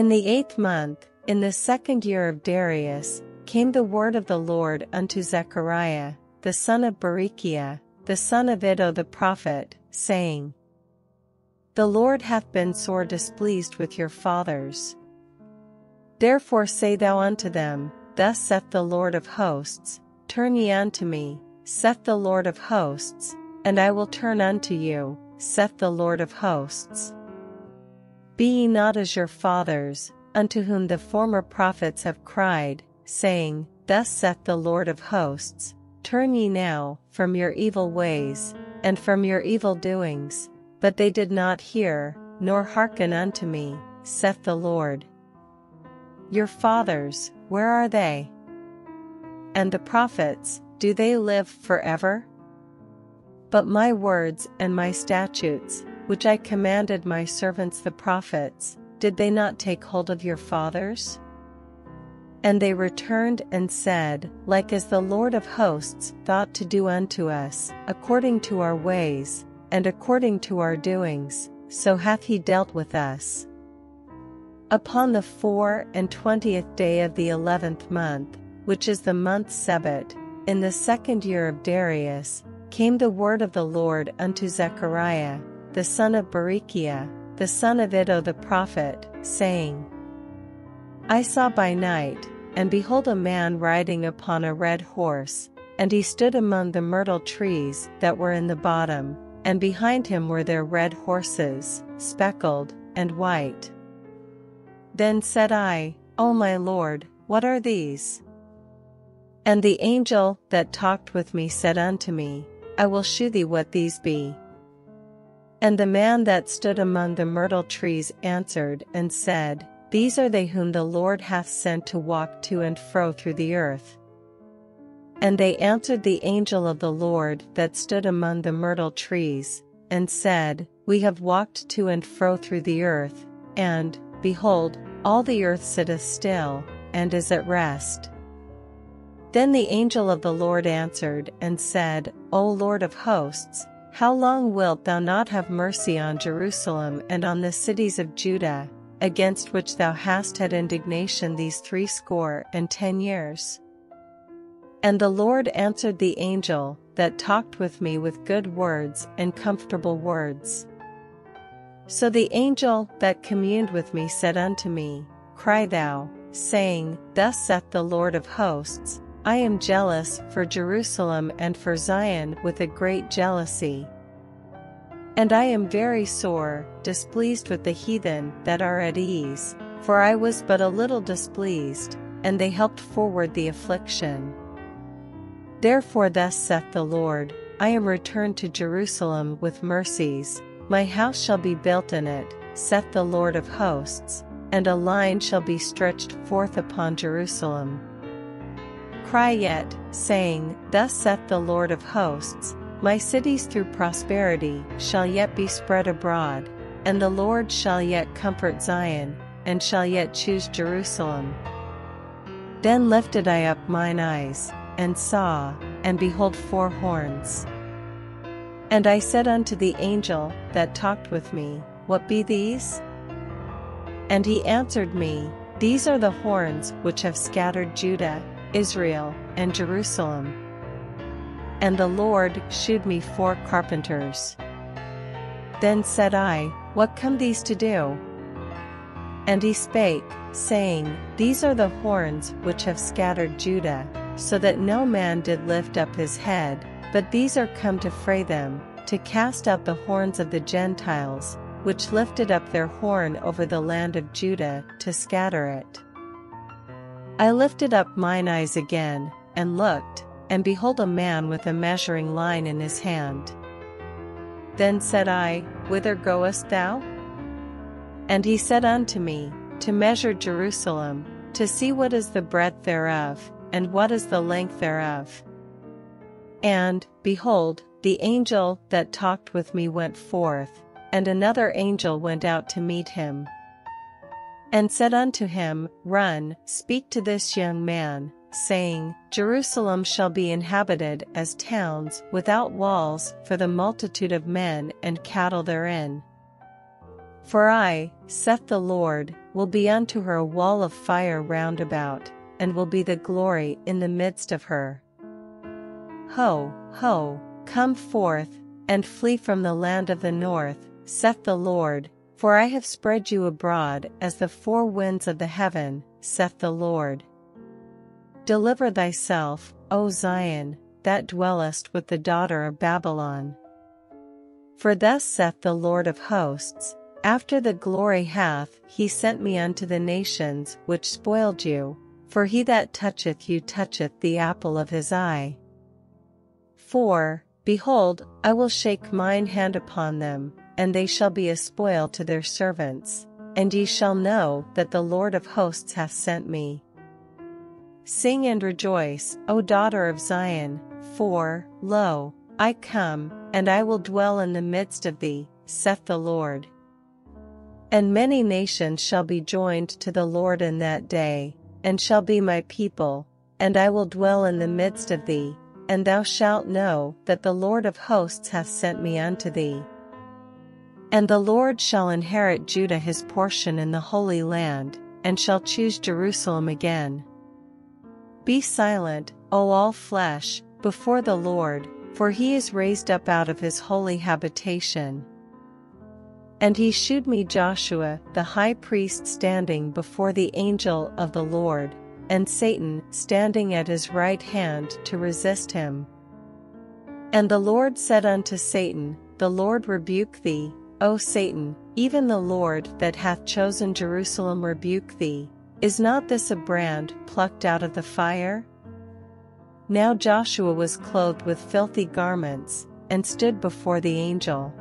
In the 8th month, in the 2nd year of Darius, came the word of the Lord unto Zechariah, the son of Berechiah, the son of Iddo the prophet, saying, The Lord hath been sore displeased with your fathers. Therefore say thou unto them, Thus saith the Lord of hosts, Turn ye unto me, saith the Lord of hosts, and I will turn unto you, saith the Lord of hosts. Be ye not as your fathers, unto whom the former prophets have cried, saying, Thus saith the Lord of hosts, Turn ye now from your evil ways, and from your evil doings. But they did not hear, nor hearken unto me, saith the Lord. Your fathers, where are they? And the prophets, do they live forever? But my words and my statutes, which I commanded my servants the prophets, did they not take hold of your fathers? And they returned and said, Like as the Lord of hosts thought to do unto us, according to our ways, and according to our doings, so hath he dealt with us. Upon the 24th day of the 11th month, which is the month Sebat, in the 2nd year of Darius, came the word of the Lord unto Zechariah, the son of Berechiah, the son of Iddo the prophet, saying, I saw by night, and behold a man riding upon a red horse, and he stood among the myrtle trees that were in the bottom, and behind him were their red horses, speckled, and white. Then said I, O my Lord, what are these? And the angel that talked with me said unto me, I will shew thee what these be. And the man that stood among the myrtle trees answered and said, These are they whom the Lord hath sent to walk to and fro through the earth. And they answered the angel of the Lord that stood among the myrtle trees, and said, We have walked to and fro through the earth, and, behold, all the earth sitteth still, and is at rest. Then the angel of the Lord answered and said, O Lord of hosts, how long wilt thou not have mercy on Jerusalem and on the cities of Judah, against which thou hast had indignation these 60 years? And the Lord answered the angel that talked with me with good words and comfortable words. So the angel that communed with me said unto me, Cry thou, saying, Thus saith the Lord of hosts, I am jealous for Jerusalem and for Zion with a great jealousy. And I am very sore displeased with the heathen that are at ease, for I was but a little displeased, and they helped forward the affliction. Therefore thus saith the Lord, I am returned to Jerusalem with mercies, my house shall be built in it, saith the Lord of hosts, and a line shall be stretched forth upon Jerusalem. Cry yet, saying, Thus saith the Lord of hosts, My cities through prosperity shall yet be spread abroad, and the Lord shall yet comfort Zion, and shall yet choose Jerusalem. Then lifted I up mine eyes, and saw, and behold 4 horns. And I said unto the angel that talked with me, What be these? And he answered me, These are the horns which have scattered Judah, Israel, and Jerusalem. And the Lord shewed me 4 carpenters. Then said I, What come these to do? And he spake, saying, These are the horns which have scattered Judah, so that no man did lift up his head, but these are come to fray them, to cast out the horns of the Gentiles, which lifted up their horn over the land of Judah, to scatter it. I lifted up mine eyes again, and looked, and behold a man with a measuring line in his hand. Then said I, Whither goest thou? And he said unto me, To measure Jerusalem, to see what is the breadth thereof, and what is the length thereof. And, behold, the angel that talked with me went forth, and another angel went out to meet him, and said unto him, Run, speak to this young man, saying, Jerusalem shall be inhabited as towns without walls for the multitude of men and cattle therein. For I, saith the Lord, will be unto her a wall of fire round about, and will be the glory in the midst of her. Ho, ho, come forth, and flee from the land of the north, saith the Lord, for I have spread you abroad as the four winds of the heaven, saith the Lord. Deliver thyself, O Zion, that dwellest with the daughter of Babylon. For thus saith the Lord of hosts, after the glory hath he sent me unto the nations which spoiled you, for he that toucheth you toucheth the apple of his eye. For, behold, I will shake mine hand upon them, and they shall be a spoil to their servants, and ye shall know that the Lord of hosts hath sent me. Sing and rejoice, O daughter of Zion, for, lo, I come, and I will dwell in the midst of thee, saith the Lord. And many nations shall be joined to the Lord in that day, and shall be my people, and I will dwell in the midst of thee, and thou shalt know that the Lord of hosts hath sent me unto thee. And the Lord shall inherit Judah his portion in the Holy Land, and shall choose Jerusalem again. Be silent, O all flesh, before the Lord, for he is raised up out of his holy habitation. And he shewed me Joshua the high priest standing before the angel of the Lord, and Satan standing at his right hand to resist him. And the Lord said unto Satan, The Lord rebuke thee, O Satan, even the Lord that hath chosen Jerusalem rebuke thee. Is not this a brand plucked out of the fire? Now Joshua was clothed with filthy garments, and stood before the angel.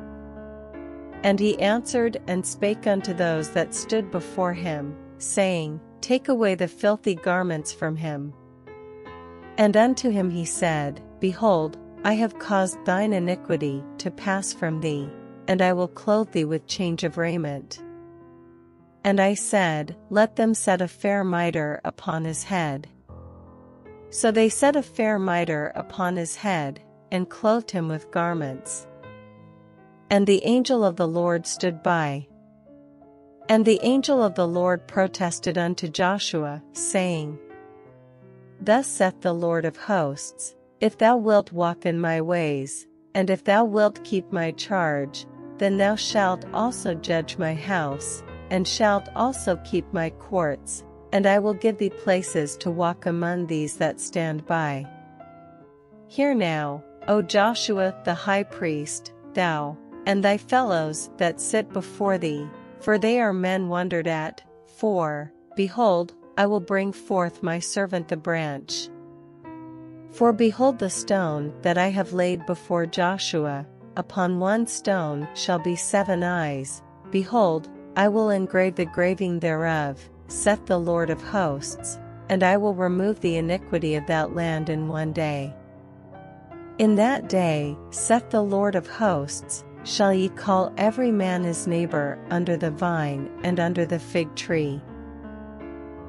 And he answered and spake unto those that stood before him, saying, Take away the filthy garments from him. And unto him he said, Behold, I have caused thine iniquity to pass from thee, and I will clothe thee with change of raiment. And I said, Let them set a fair mitre upon his head. So they set a fair mitre upon his head, and clothed him with garments. And the angel of the Lord stood by. And the angel of the Lord protested unto Joshua, saying, Thus saith the Lord of hosts, If thou wilt walk in my ways, and if thou wilt keep my charge, then thou shalt also judge my house, and shalt also keep my courts, and I will give thee places to walk among these that stand by. Hear now, O Joshua the high priest, thou, and thy fellows that sit before thee, for they are men wondered at, for, behold, I will bring forth my servant the branch. For behold the stone that I have laid before Joshua, upon one stone shall be 7 eyes, behold, I will engrave the graving thereof, saith the Lord of hosts, and I will remove the iniquity of that land in one day. In that day, saith the Lord of hosts, shall ye call every man his neighbor under the vine and under the fig tree.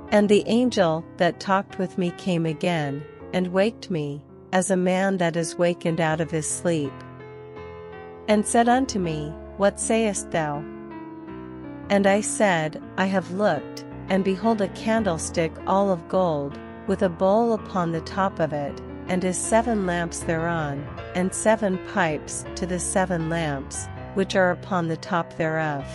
And the angel that talked with me came again, and waked me, as a man that is wakened out of his sleep. And said unto me, What sayest thou? And I said, I have looked, and behold a candlestick all of gold, with a bowl upon the top of it, and his 7 lamps thereon, and 7 pipes to the 7 lamps, which are upon the top thereof.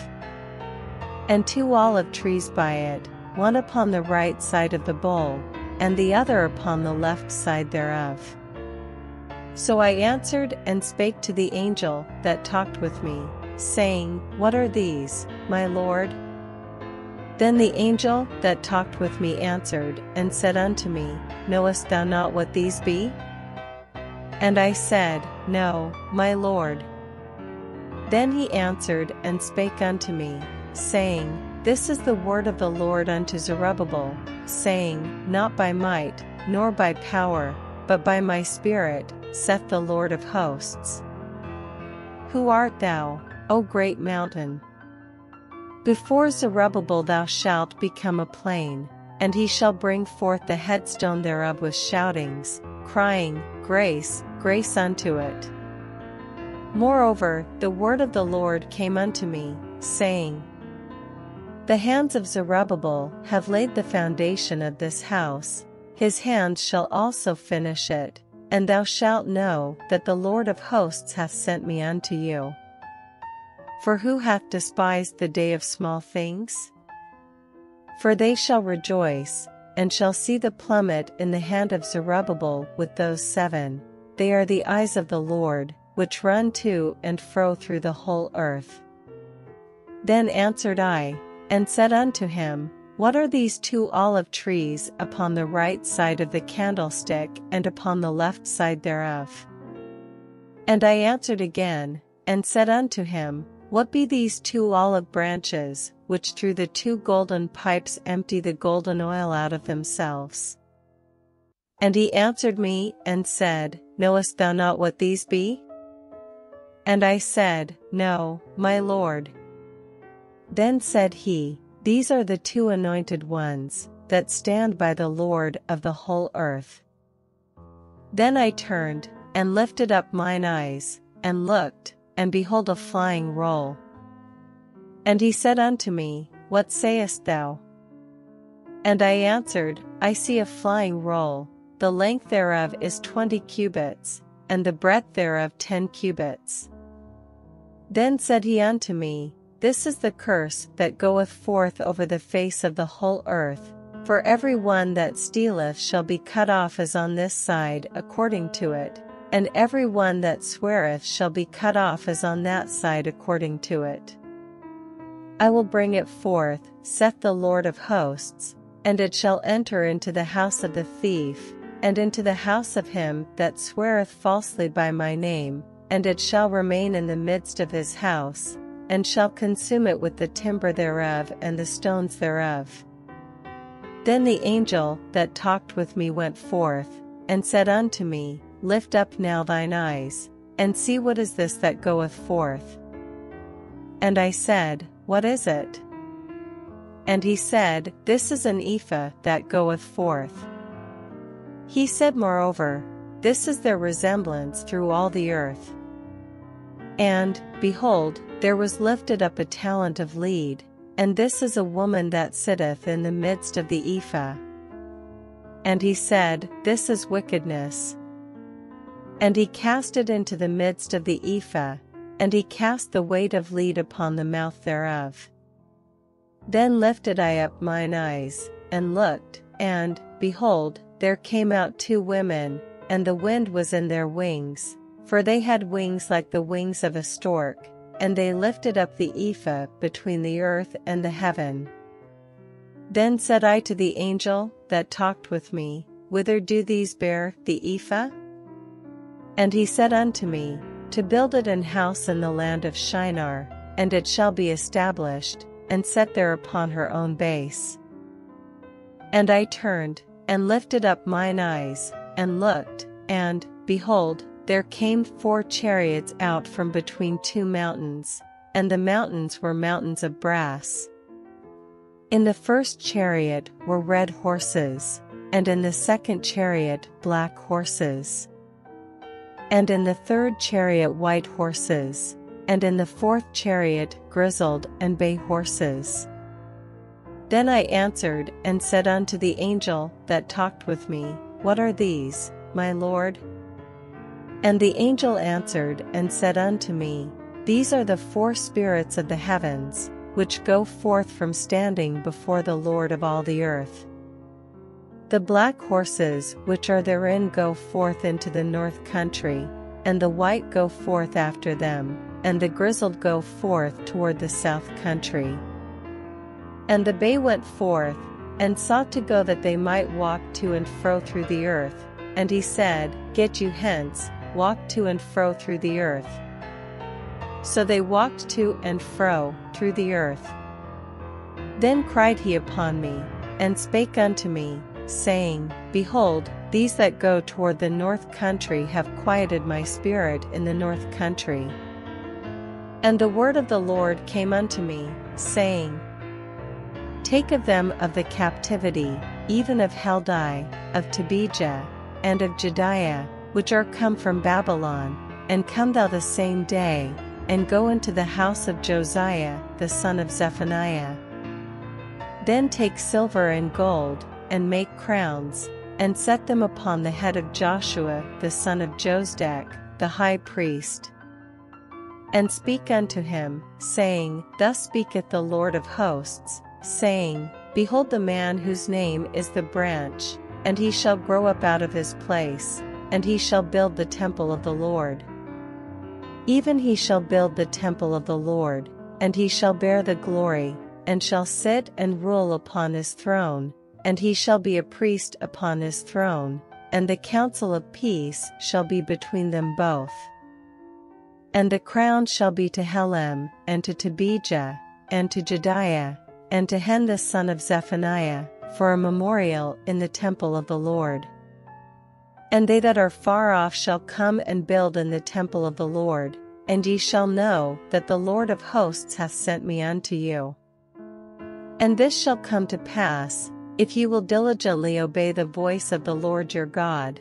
And 2 olive trees by it, one upon the right side of the bowl, and the other upon the left side thereof. So I answered and spake to the angel that talked with me, saying, What are these, my Lord? Then the angel that talked with me answered and said unto me, Knowest thou not what these be? And I said, No, my Lord. Then he answered and spake unto me, saying, This is the word of the Lord unto Zerubbabel, saying, Not by might, nor by power, but by my Spirit, saith the Lord of hosts. Who art thou, O great mountain? Before Zerubbabel thou shalt become a plain, and he shall bring forth the headstone thereof with shoutings, crying, Grace, grace unto it. Moreover, the word of the Lord came unto me, saying, The hands of Zerubbabel have laid the foundation of this house, his hands shall also finish it, and thou shalt know that the Lord of hosts hath sent me unto you. For who hath despised the day of small things? For they shall rejoice, and shall see the plummet in the hand of Zerubbabel with those 7, they are the eyes of the Lord, which run to and fro through the whole earth. Then answered I, and said unto him, What are these 2 olive trees upon the right side of the candlestick and upon the left side thereof? And I answered again, and said unto him, What be these 2 olive branches, which through the 2 golden pipes empty the golden oil out of themselves? And he answered me and said, Knowest thou not what these be? And I said, No, my Lord. Then said he, These are the 2 anointed ones, that stand by the Lord of the whole earth. Then I turned, and lifted up mine eyes, and looked, and behold a flying roll. And he said unto me, What sayest thou? And I answered, I see a flying roll, the length thereof is 20 cubits, and the breadth thereof 10 cubits. Then said he unto me, This is the curse that goeth forth over the face of the whole earth, for every one that stealeth shall be cut off as on this side according to it, and every one that sweareth shall be cut off as on that side according to it. I will bring it forth, saith the Lord of hosts, and it shall enter into the house of the thief, and into the house of him that sweareth falsely by my name, and it shall remain in the midst of his house, and shall consume it with the timber thereof and the stones thereof. Then the angel that talked with me went forth, and said unto me, Lift up now thine eyes, and see what is this that goeth forth. And I said, What is it? And he said, This is an ephah that goeth forth. He said moreover, This is their resemblance through all the earth. And, behold, there was lifted up a talent of lead, and this is a woman that sitteth in the midst of the ephah. And he said, This is wickedness. And he cast it into the midst of the ephah, and he cast the weight of lead upon the mouth thereof. Then lifted I up mine eyes, and looked, and, behold, there came out 2 women, and the wind was in their wings, for they had wings like the wings of a stork, and they lifted up the ephah between the earth and the heaven. Then said I to the angel that talked with me, Whither do these bear the ephah? And he said unto me, To build it an house in the land of Shinar, and it shall be established, and set there upon her own base. And I turned, and lifted up mine eyes, and looked, and, behold, there came 4 chariots out from between 2 mountains, and the mountains were mountains of brass. In the first chariot were red horses, and in the second chariot black horses. And in the third chariot white horses, and in the 4th chariot grizzled and bay horses. Then I answered and said unto the angel that talked with me, What are these, my Lord? And the angel answered and said unto me, These are the 4 spirits of the heavens, which go forth from standing before the Lord of all the earth. The black horses which are therein go forth into the north country, and the white go forth after them, and the grizzled go forth toward the south country. And the bay went forth, and sought to go that they might walk to and fro through the earth, and he said, Get you hence, walk to and fro through the earth. So they walked to and fro through the earth. Then cried he upon me, and spake unto me, saying, Behold, these that go toward the north country have quieted my spirit in the north country. And the word of the Lord came unto me, saying, Take of them of the captivity, even of Heldai, of Tobijah, and of Jediah, which are come from Babylon, and come thou the same day, and go into the house of Josiah the son of Zephaniah. Then take silver and gold, and make crowns, and set them upon the head of Joshua the son of Josedek, the high priest. And speak unto him, saying, Thus speaketh the Lord of hosts, saying, Behold, the man whose name is the branch, and he shall grow up out of his place, and he shall build the temple of the Lord. Even he shall build the temple of the Lord, and he shall bear the glory, and shall sit and rule upon his throne, and he shall be a priest upon his throne, and the counsel of peace shall be between them both. And the crown shall be to Helem, and to Tobijah, and to Jediah, and to Hen the son of Zephaniah, for a memorial in the temple of the Lord. And they that are far off shall come and build in the temple of the Lord, and ye shall know that the Lord of hosts hath sent me unto you. And this shall come to pass, if ye will diligently obey the voice of the Lord your God.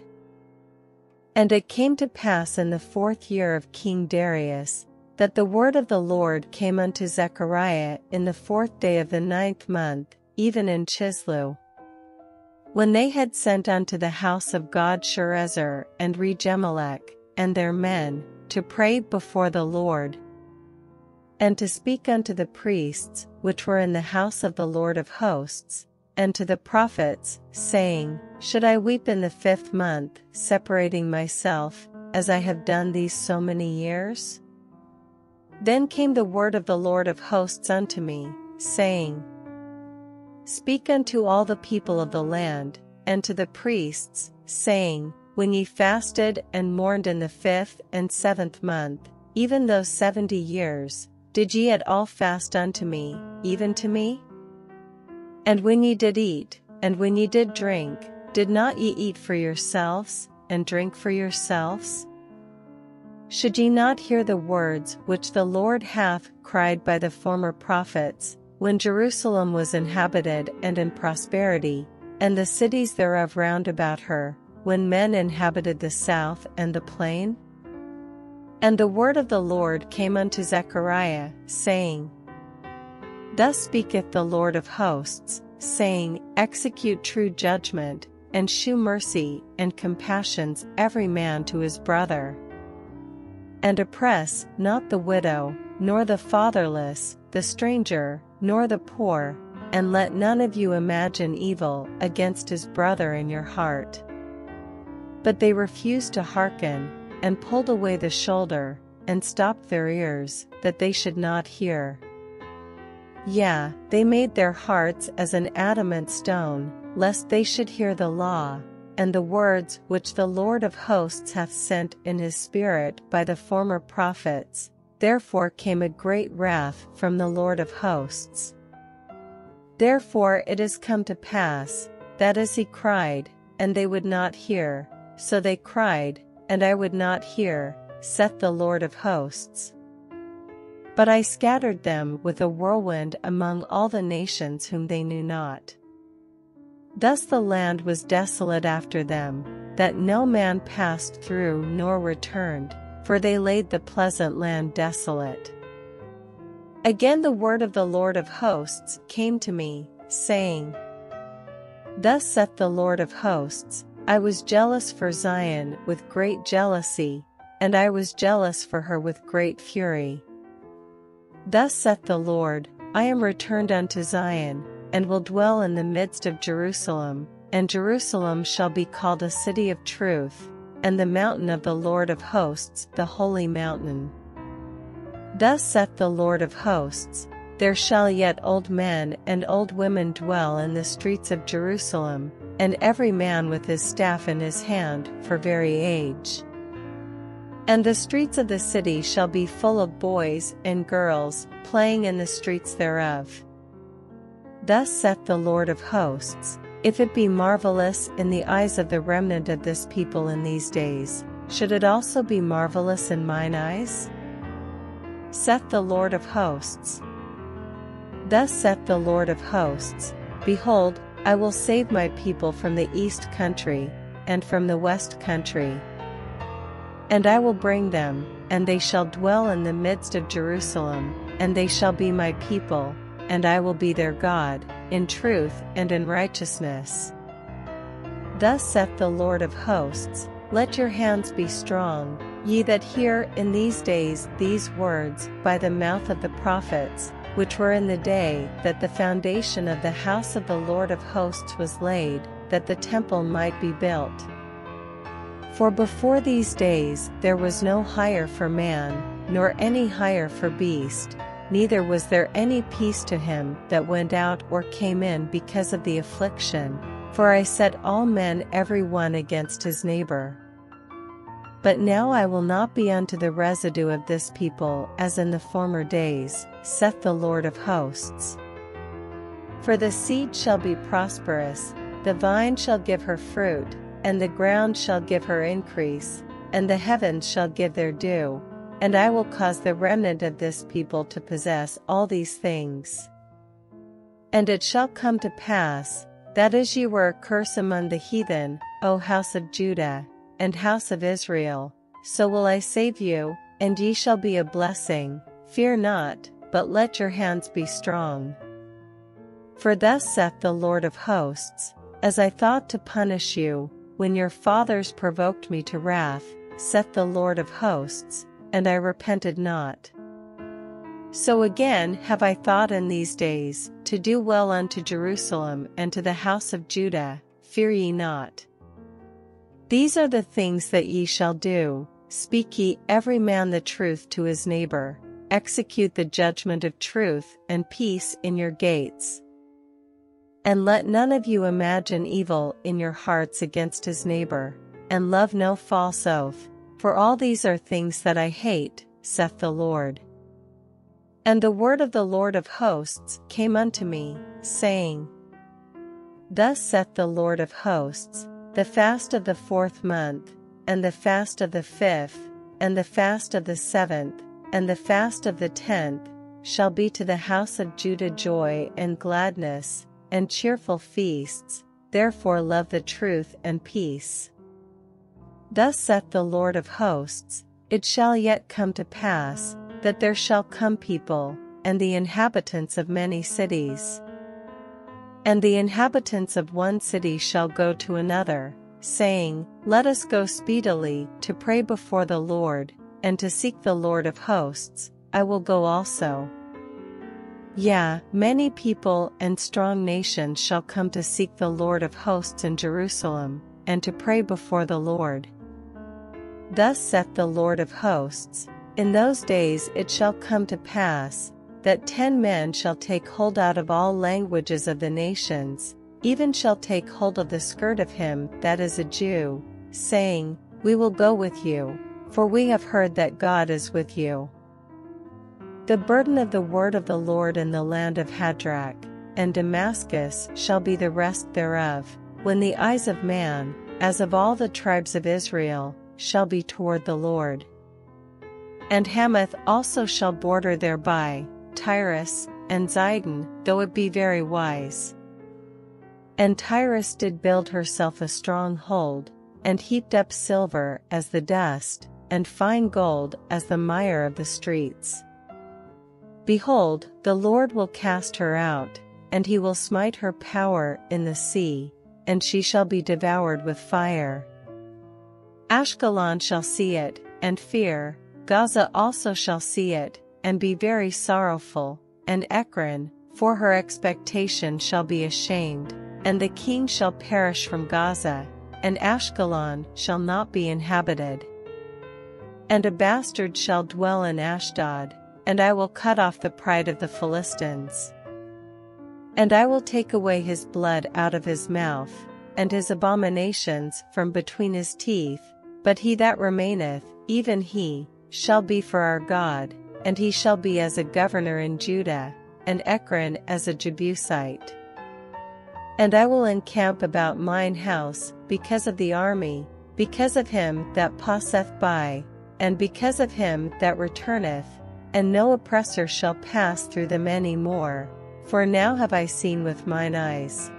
And it came to pass in the 4th year of King Darius, that the word of the Lord came unto Zechariah in the 4th day of the 9th month, even in Chislu. When they had sent unto the house of God Sherezer and Regemelech, and their men, to pray before the Lord, and to speak unto the priests, which were in the house of the Lord of hosts, and to the prophets, saying, Should I weep in the 5th month, separating myself, as I have done these so many years? Then came the word of the Lord of hosts unto me, saying, Speak unto all the people of the land, and to the priests, saying, When ye fasted and mourned in the 5th and 7th month, even those 70 years, did ye at all fast unto me, even to me? And when ye did eat, and when ye did drink, did not ye eat for yourselves, and drink for yourselves? Should ye not hear the words which the Lord hath cried by the former prophets, when Jerusalem was inhabited and in prosperity, and the cities thereof round about her, when men inhabited the south and the plain? And the word of the Lord came unto Zechariah, saying, Thus speaketh the Lord of hosts, saying, Execute true judgment, and shew mercy and compassions every man to his brother. And oppress not the widow, nor the fatherless, the stranger, nor the poor, and let none of you imagine evil against his brother in your heart. But they refused to hearken, and pulled away the shoulder, and stopped their ears, that they should not hear. Yea, they made their hearts as an adamant stone, lest they should hear the law, and the words which the Lord of hosts hath sent in his Spirit by the former prophets. Therefore came a great wrath from the Lord of hosts. Therefore it is come to pass, that as he cried, and they would not hear, so they cried, and I would not hear, saith the Lord of hosts. But I scattered them with a whirlwind among all the nations whom they knew not. Thus the land was desolate after them, that no man passed through nor returned, for they laid the pleasant land desolate. Again the word of the Lord of hosts came to me, saying, Thus saith the Lord of hosts, I was jealous for Zion with great jealousy, and I was jealous for her with great fury. Thus saith the Lord, I am returned unto Zion, and will dwell in the midst of Jerusalem, and Jerusalem shall be called a city of truth, and the mountain of the Lord of hosts the holy mountain. Thus saith the Lord of hosts, There shall yet old men and old women dwell in the streets of Jerusalem, and every man with his staff in his hand for very age. And the streets of the city shall be full of boys and girls, playing in the streets thereof. Thus saith the Lord of hosts, If it be marvelous in the eyes of the remnant of this people in these days, should it also be marvelous in mine eyes? Saith the Lord of hosts. Thus saith the Lord of hosts, Behold, I will save my people from the east country, and from the west country. And I will bring them, and they shall dwell in the midst of Jerusalem, and they shall be my people, and I will be their God, in truth and in righteousness. Thus saith the Lord of hosts, let your hands be strong, ye that hear in these days these words by the mouth of the prophets, which were in the day that the foundation of the house of the Lord of hosts was laid, that the temple might be built. For before these days there was no hire for man, nor any hire for beast, neither was there any peace to him that went out or came in because of the affliction, for I set all men every one against his neighbor. But now I will not be unto the residue of this people as in the former days, saith the Lord of hosts. For the seed shall be prosperous, the vine shall give her fruit, and the ground shall give her increase, and the heavens shall give their dew, and I will cause the remnant of this people to possess all these things. And it shall come to pass, that as ye were a curse among the heathen, O house of Judah, and house of Israel, so will I save you, and ye shall be a blessing. Fear not, but let your hands be strong. For thus saith the Lord of hosts, as I thought to punish you, when your fathers provoked me to wrath, saith the Lord of hosts, and I repented not. So again have I thought in these days, to do well unto Jerusalem and to the house of Judah, fear ye not. These are the things that ye shall do, speak ye every man the truth to his neighbor, execute the judgment of truth and peace in your gates. And let none of you imagine evil in your hearts against his neighbor, and love no false oath, for all these are things that I hate, saith the Lord. And the word of the Lord of hosts came unto me, saying, Thus saith the Lord of hosts, the fast of the 4th month, and the fast of the 5th, and the fast of the 7th, and the fast of the 10th, shall be to the house of Judah joy and gladness, and cheerful feasts, therefore love the truth and peace. Thus saith the Lord of hosts, it shall yet come to pass, that there shall come people, and the inhabitants of many cities. And the inhabitants of one city shall go to another, saying, Let us go speedily to pray before the Lord, and to seek the Lord of hosts, I will go also. Yea, many people and strong nations shall come to seek the Lord of hosts in Jerusalem, and to pray before the Lord. Thus saith the Lord of hosts, in those days it shall come to pass, that 10 men shall take hold out of all languages of the nations, even shall take hold of the skirt of him that is a Jew, saying, We will go with you, for we have heard that God is with you. The burden of the word of the Lord in the land of Hadrach, and Damascus shall be the rest thereof, when the eyes of man, as of all the tribes of Israel, shall be toward the Lord. And Hamath also shall border thereby, Tyrus, and Zidon, though it be very wise. And Tyrus did build herself a strong hold, and heaped up silver as the dust, and fine gold as the mire of the streets. Behold, the Lord will cast her out, and he will smite her power in the sea, and she shall be devoured with fire. Ashkelon shall see it, and fear, Gaza also shall see it, and be very sorrowful, and Ekron, for her expectation shall be ashamed, and the king shall perish from Gaza, and Ashkelon shall not be inhabited. And a bastard shall dwell in Ashdod, and I will cut off the pride of the Philistines. And I will take away his blood out of his mouth, and his abominations from between his teeth, but he that remaineth, even he, shall be for our God, and he shall be as a governor in Judah, and Ekron as a Jebusite. And I will encamp about mine house, because of the army, because of him that passeth by, and because of him that returneth, and no oppressor shall pass through them any more, for now have I seen with mine eyes.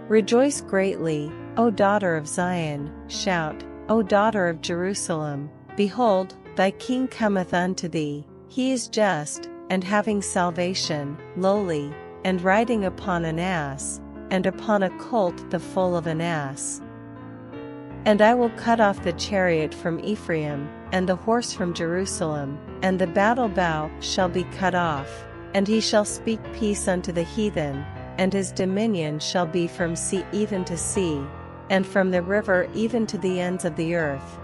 Rejoice greatly, O daughter of Zion, shout, O daughter of Jerusalem, behold, thy king cometh unto thee, he is just, and having salvation, lowly, and riding upon an ass, and upon a colt the foal of an ass. And I will cut off the chariot from Ephraim, and the horse from Jerusalem, and the battle bow shall be cut off, and he shall speak peace unto the heathen, and his dominion shall be from sea even to sea, and from the river even to the ends of the earth.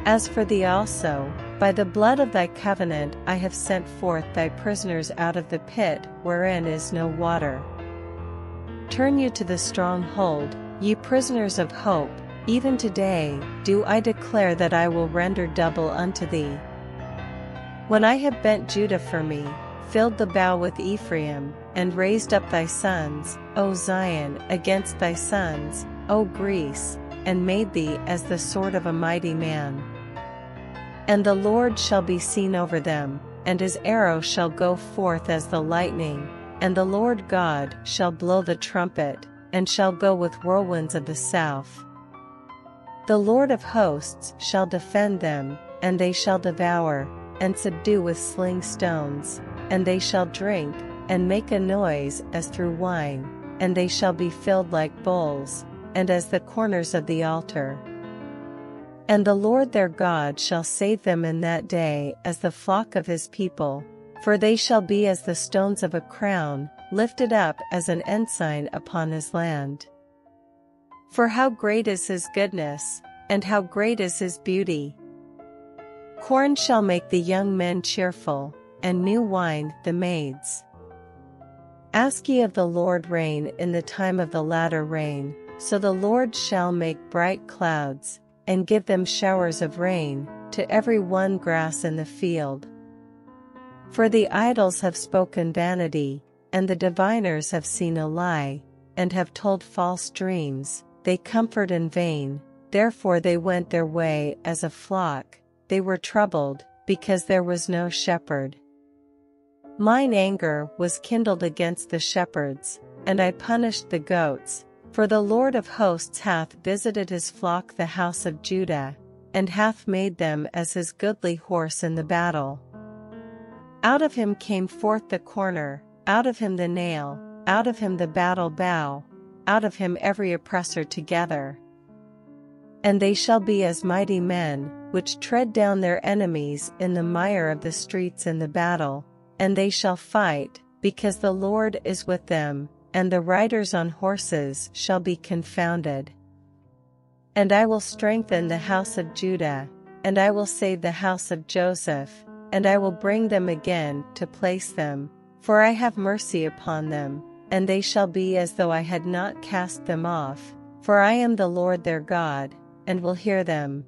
As for thee also, by the blood of thy covenant I have sent forth thy prisoners out of the pit wherein is no water. Turn you to the stronghold, ye prisoners of hope, even today do I declare that I will render double unto thee. When I have bent Judah for me, filled the bow with Ephraim, and raised up thy sons, O Zion, against thy sons, O Greece, and made thee as the sword of a mighty man. And the Lord shall be seen over them, and his arrow shall go forth as the lightning, and the Lord God shall blow the trumpet, and shall go with whirlwinds of the south. The Lord of hosts shall defend them, and they shall devour, and subdue with sling stones, and they shall drink, and make a noise as through wine, and they shall be filled like bowls, and as the corners of the altar. And the Lord their God shall save them in that day as the flock of his people, for they shall be as the stones of a crown, lifted up as an ensign upon his land. For how great is his goodness, and how great is his beauty! Corn shall make the young men cheerful, and new wine the maids. Ask ye of the Lord rain in the time of the latter rain, so the Lord shall make bright clouds, and give them showers of rain, to every one grass in the field. For the idols have spoken vanity, and the diviners have seen a lie, and have told false dreams, they comfort in vain, therefore they went their way as a flock, they were troubled, because there was no shepherd. Mine anger was kindled against the shepherds, and I punished the goats, for the Lord of hosts hath visited his flock the house of Judah, and hath made them as his goodly horse in the battle. Out of him came forth the corner, out of him the nail, out of him the battle bow, out of him every oppressor together. And they shall be as mighty men, which tread down their enemies in the mire of the streets in the battle, and they shall fight, because the Lord is with them, and the riders on horses shall be confounded. And I will strengthen the house of Judah, and I will save the house of Joseph, and I will bring them again to place them, for I have mercy upon them, and they shall be as though I had not cast them off, for I am the Lord their God, and will hear them.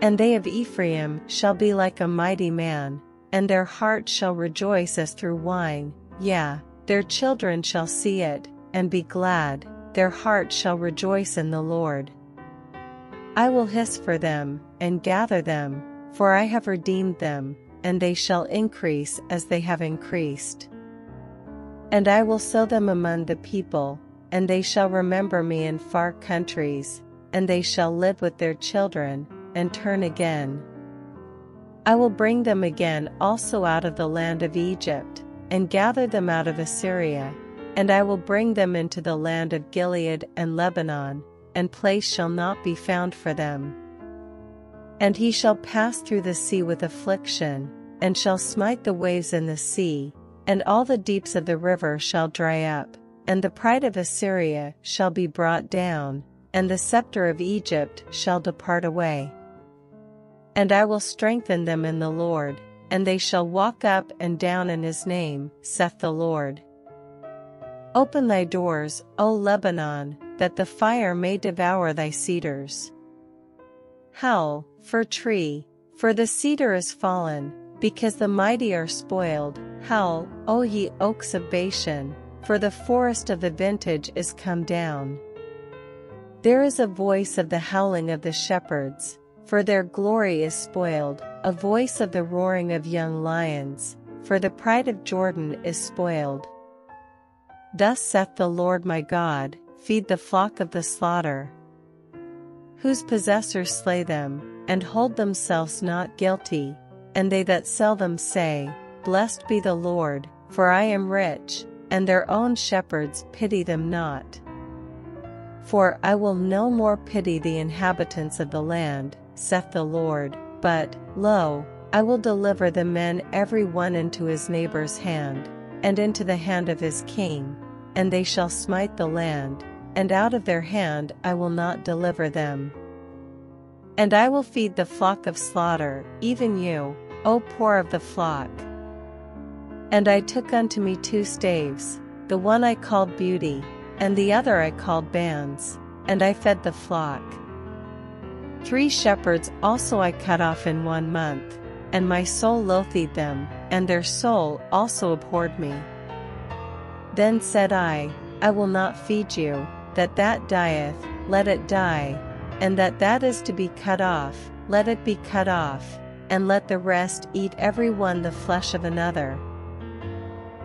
And they of Ephraim shall be like a mighty man, and their heart shall rejoice as through wine, yea, their children shall see it, and be glad, their heart shall rejoice in the Lord. I will hiss for them, and gather them, for I have redeemed them, and they shall increase as they have increased. And I will sow them among the people, and they shall remember me in far countries, and they shall live with their children, and turn again. I will bring them again also out of the land of Egypt, and gather them out of Assyria, and I will bring them into the land of Gilead and Lebanon, and place shall not be found for them. And he shall pass through the sea with affliction, and shall smite the waves in the sea, and all the deeps of the river shall dry up, and the pride of Assyria shall be brought down, and the scepter of Egypt shall depart away. And I will strengthen them in the Lord, and they shall walk up and down in his name, saith the Lord. Open thy doors, O Lebanon, that the fire may devour thy cedars. Howl, fir tree, for the cedar is fallen, because the mighty are spoiled. Howl, O ye oaks of Bashan, for the forest of the vintage is come down. There is a voice of the howling of the shepherds, for their glory is spoiled, a voice of the roaring of young lions, for the pride of Jordan is spoiled. Thus saith the Lord my God, feed the flock of the slaughter. whose possessors slay them, and hold themselves not guilty, and they that sell them say, Blessed be the Lord, for I am rich, and their own shepherds pity them not. For I will no more pity the inhabitants of the land, saith the Lord, but, lo, I will deliver the men every one into his neighbor's hand, and into the hand of his king, and they shall smite the land, and out of their hand I will not deliver them. And I will feed the flock of slaughter, even you, O poor of the flock. And I took unto me 2 staves, the one I called Beauty, and the other I called Bands, and I fed the flock. 3 shepherds also I cut off in 1 month, and my soul loathed them, and their soul also abhorred me. Then said I will not feed you, that dieth, let it die, and that is to be cut off, let it be cut off, and let the rest eat every one the flesh of another.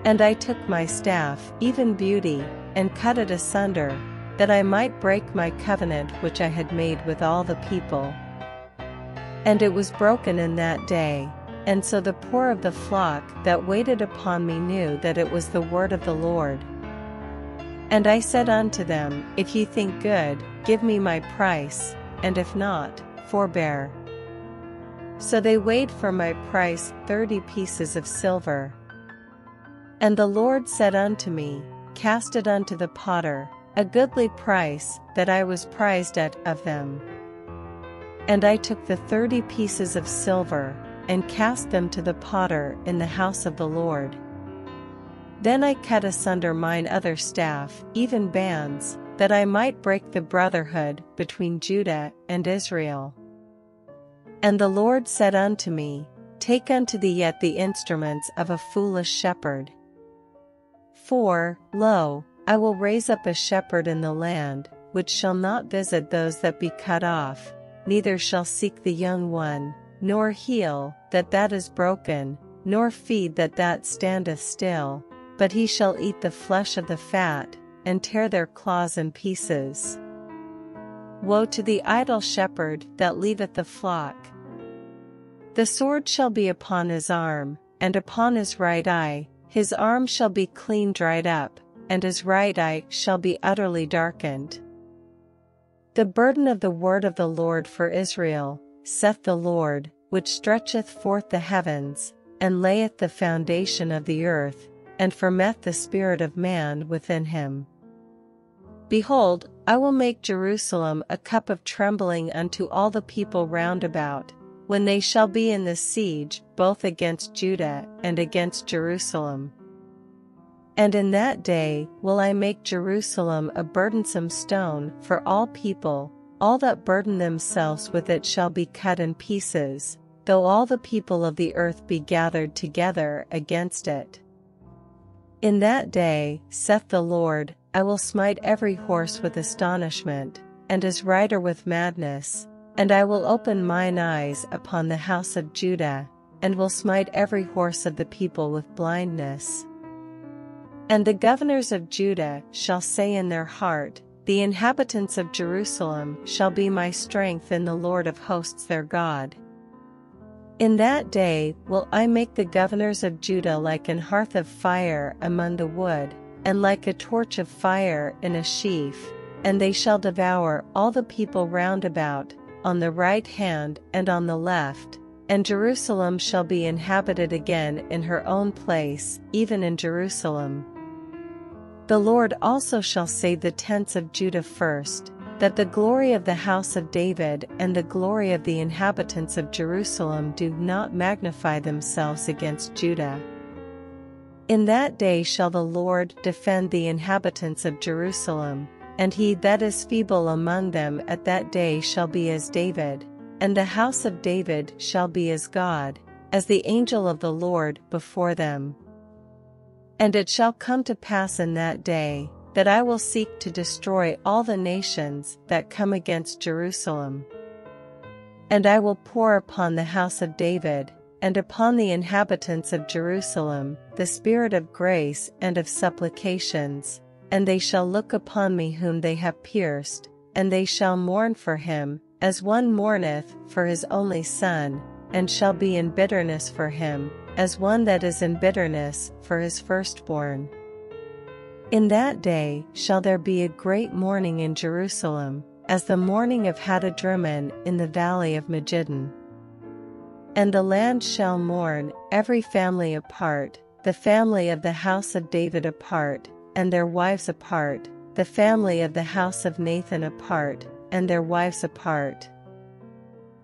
And I took my staff, even Beauty, and cut it asunder, that I might break my covenant which I had made with all the people. And it was broken in that day, and so the poor of the flock that waited upon me knew that it was the word of the Lord. And I said unto them, If ye think good, give me my price, and if not, forbear. So they weighed for my price 30 pieces of silver. And the Lord said unto me, Cast it unto the potter, a goodly price that I was prized at of them. And I took the 30 pieces of silver, and cast them to the potter in the house of the Lord. Then I cut asunder mine other staff, even Bands, that I might break the brotherhood between Judah and Israel. And the Lord said unto me, Take unto thee yet the instruments of a foolish shepherd. For, lo, I will raise up a shepherd in the land, which shall not visit those that be cut off, neither shall seek the young one, nor heal that is broken, nor feed that standeth still, but he shall eat the flesh of the fat, and tear their claws in pieces. Woe to the idle shepherd that leaveth the flock! The sword shall be upon his arm, and upon his right eye, his arm shall be clean dried up, and his right eye shall be utterly darkened. The burden of the word of the Lord for Israel, saith the Lord, which stretcheth forth the heavens, and layeth the foundation of the earth, and formeth the spirit of man within him. Behold, I will make Jerusalem a cup of trembling unto all the people round about, when they shall be in the siege both against Judah and against Jerusalem. And in that day will I make Jerusalem a burdensome stone for all people, all that burden themselves with it shall be cut in pieces, though all the people of the earth be gathered together against it. In that day, saith the Lord, I will smite every horse with astonishment, and his rider with madness, and I will open mine eyes upon the house of Judah, and will smite every horse of the people with blindness. And the governors of Judah shall say in their heart, The inhabitants of Jerusalem shall be my strength in the Lord of hosts their God. In that day will I make the governors of Judah like an hearth of fire among the wood, and like a torch of fire in a sheaf, and they shall devour all the people round about, on the right hand and on the left, and Jerusalem shall be inhabited again in her own place, even in Jerusalem. The Lord also shall save the tents of Judah first, that the glory of the house of David and the glory of the inhabitants of Jerusalem do not magnify themselves against Judah. In that day shall the Lord defend the inhabitants of Jerusalem, and he that is feeble among them at that day shall be as David, and the house of David shall be as God, as the angel of the Lord before them. And it shall come to pass in that day, that I will seek to destroy all the nations that come against Jerusalem. And I will pour upon the house of David, and upon the inhabitants of Jerusalem, the spirit of grace and of supplications, and they shall look upon me whom they have pierced, and they shall mourn for him, as one mourneth for his only son, and shall be in bitterness for him, as one that is in bitterness for his firstborn. In that day shall there be a great mourning in Jerusalem, as the mourning of Hadadrimmon in the valley of Megiddon. And the land shall mourn, every family apart, the family of the house of David apart, and their wives apart, the family of the house of Nathan apart, and their wives apart.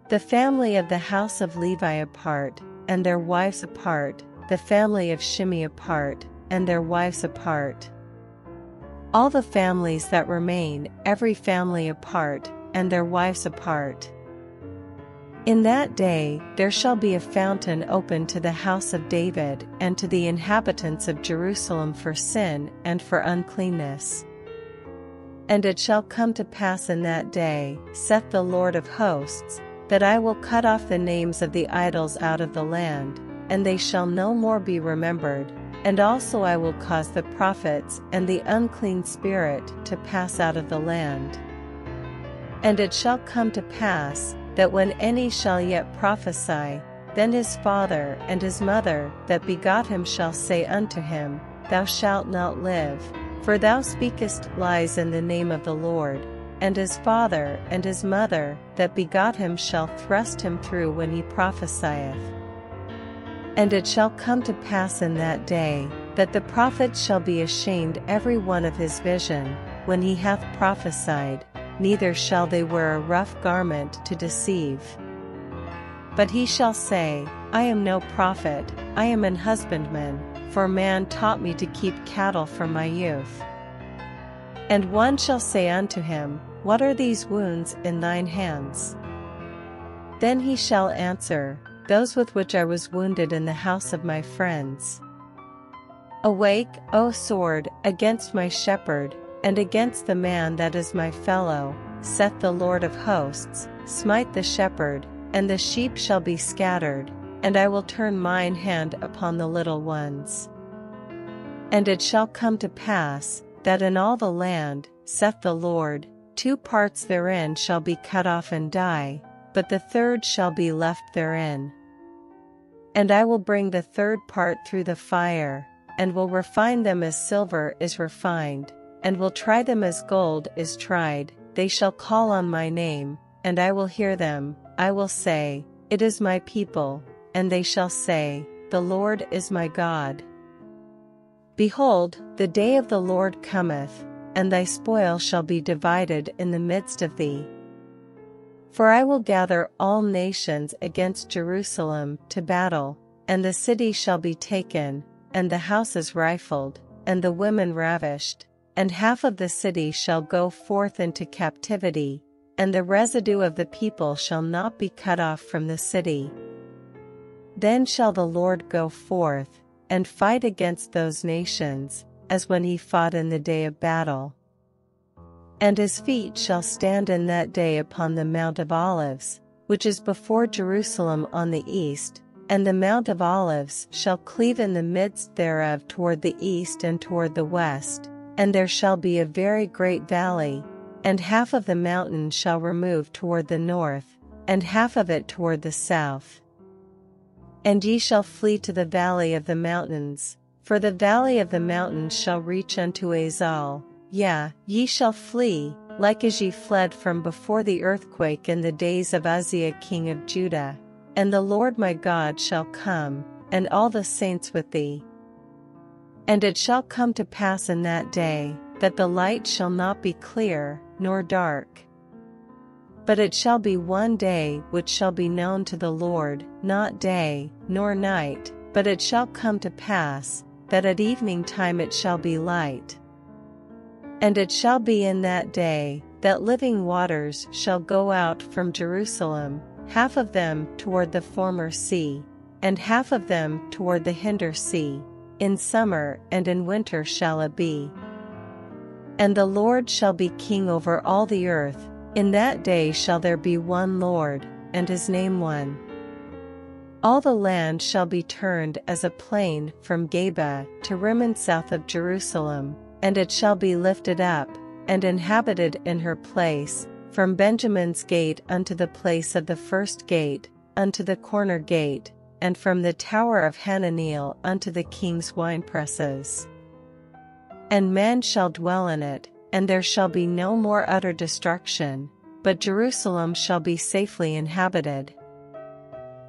The family of the house of Levi apart, and their wives apart, the family of Shimei apart, and their wives apart. All the families that remain, every family apart, and their wives apart. In that day there shall be a fountain open to the house of David and to the inhabitants of Jerusalem for sin and for uncleanness. And it shall come to pass in that day, saith the Lord of hosts, that I will cut off the names of the idols out of the land, and they shall no more be remembered, and also I will cause the prophets and the unclean spirit to pass out of the land. And it shall come to pass, that when any shall yet prophesy, then his father and his mother that begot him shall say unto him, Thou shalt not live, for thou speakest lies in the name of the Lord. And his father and his mother that begot him shall thrust him through when he prophesieth. And it shall come to pass in that day, that the prophet shall be ashamed every one of his vision, when he hath prophesied, neither shall they wear a rough garment to deceive. But he shall say, I am no prophet, I am an husbandman, for man taught me to keep cattle from my youth. And one shall say unto him, What are these wounds in thine hands? Then he shall answer, Those with which I was wounded in the house of my friends. Awake, O sword, against my shepherd, and against the man that is my fellow, saith the Lord of hosts, smite the shepherd, and the sheep shall be scattered, and I will turn mine hand upon the little ones. And it shall come to pass, that in all the land, saith the Lord, 2 parts therein shall be cut off and die, but the third shall be left therein. And I will bring the third part through the fire, and will refine them as silver is refined, and will try them as gold is tried. They shall call on my name, and I will hear them. I will say, It is my people, and they shall say, The Lord is my God. Behold, the day of the Lord cometh, and thy spoil shall be divided in the midst of thee. For I will gather all nations against Jerusalem to battle, and the city shall be taken, and the houses rifled, and the women ravished, and half of the city shall go forth into captivity, and the residue of the people shall not be cut off from the city. Then shall the Lord go forth, and fight against those nations, as when he fought in the day of battle. And his feet shall stand in that day upon the Mount of Olives, which is before Jerusalem on the east, and the Mount of Olives shall cleave in the midst thereof toward the east and toward the west, and there shall be a very great valley, and half of the mountain shall remove toward the north, and half of it toward the south. And ye shall flee to the valley of the mountains, for the valley of the mountains shall reach unto Azal. Yea, ye shall flee, like as ye fled from before the earthquake in the days of Uzziah king of Judah. And the Lord my God shall come, and all the saints with thee. And it shall come to pass in that day, that the light shall not be clear, nor dark. But it shall be one day which shall be known to the Lord, not day, nor night, but it shall come to pass, that at evening time it shall be light. And it shall be in that day, that living waters shall go out from Jerusalem, half of them toward the former sea, and half of them toward the hinder sea. In summer and in winter shall it be. And the Lord shall be king over all the earth. In that day shall there be one Lord, and his name one. All the land shall be turned as a plain from Geba to Rimmon south of Jerusalem, and it shall be lifted up, and inhabited in her place, from Benjamin's gate unto the place of the first gate, unto the corner gate, and from the tower of Hananeel unto the king's winepresses. And men shall dwell in it, and there shall be no more utter destruction, but Jerusalem shall be safely inhabited.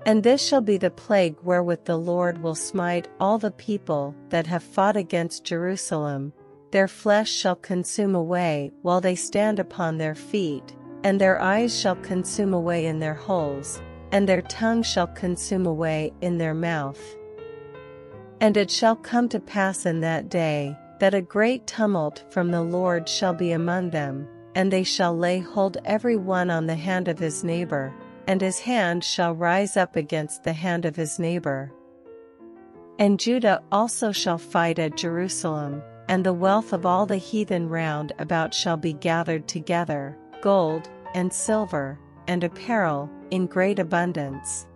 And this shall be the plague wherewith the Lord will smite all the people that have fought against Jerusalem. Their flesh shall consume away while they stand upon their feet, and their eyes shall consume away in their holes, and their tongue shall consume away in their mouth. And it shall come to pass in that day, that a great tumult from the Lord shall be among them, and they shall lay hold every one on the hand of his neighbor, and his hand shall rise up against the hand of his neighbor. And Judah also shall fight at Jerusalem, and the wealth of all the heathen round about shall be gathered together, gold, and silver, and apparel, in great abundance.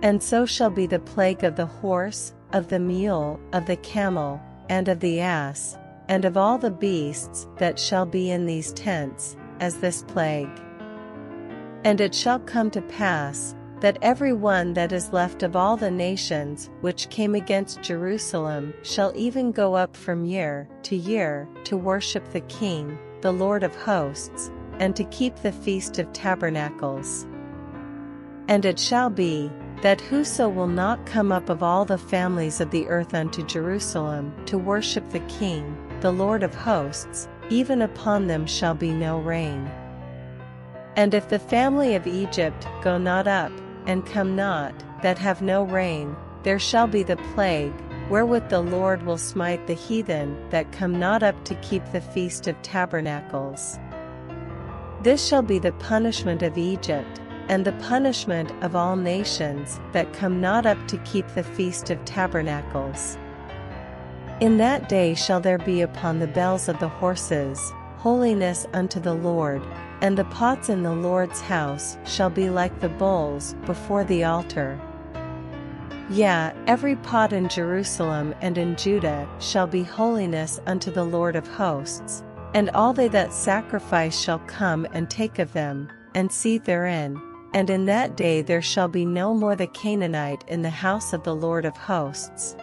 And so shall be the plague of the horse, of the mule, of the camel, and of the ass, and of all the beasts that shall be in these tents, as this plague. And it shall come to pass, that every one that is left of all the nations which came against Jerusalem shall even go up from year to worship the King, the Lord of hosts, and to keep the Feast of Tabernacles. And it shall be, that whoso will not come up of all the families of the earth unto Jerusalem to worship the King, the Lord of hosts, even upon them shall be no rain. And if the family of Egypt go not up, and come not, that have no rain, there shall be the plague, wherewith the Lord will smite the heathen that come not up to keep the Feast of Tabernacles. This shall be the punishment of Egypt, and the punishment of all nations that come not up to keep the Feast of Tabernacles. In that day shall there be upon the bells of the horses, holiness unto the Lord, and the pots in the Lord's house shall be like the bowls before the altar. Yea, every pot in Jerusalem and in Judah shall be holiness unto the Lord of hosts, and all they that sacrifice shall come and take of them, and seethe therein. And in that day there shall be no more the Canaanite in the house of the Lord of hosts,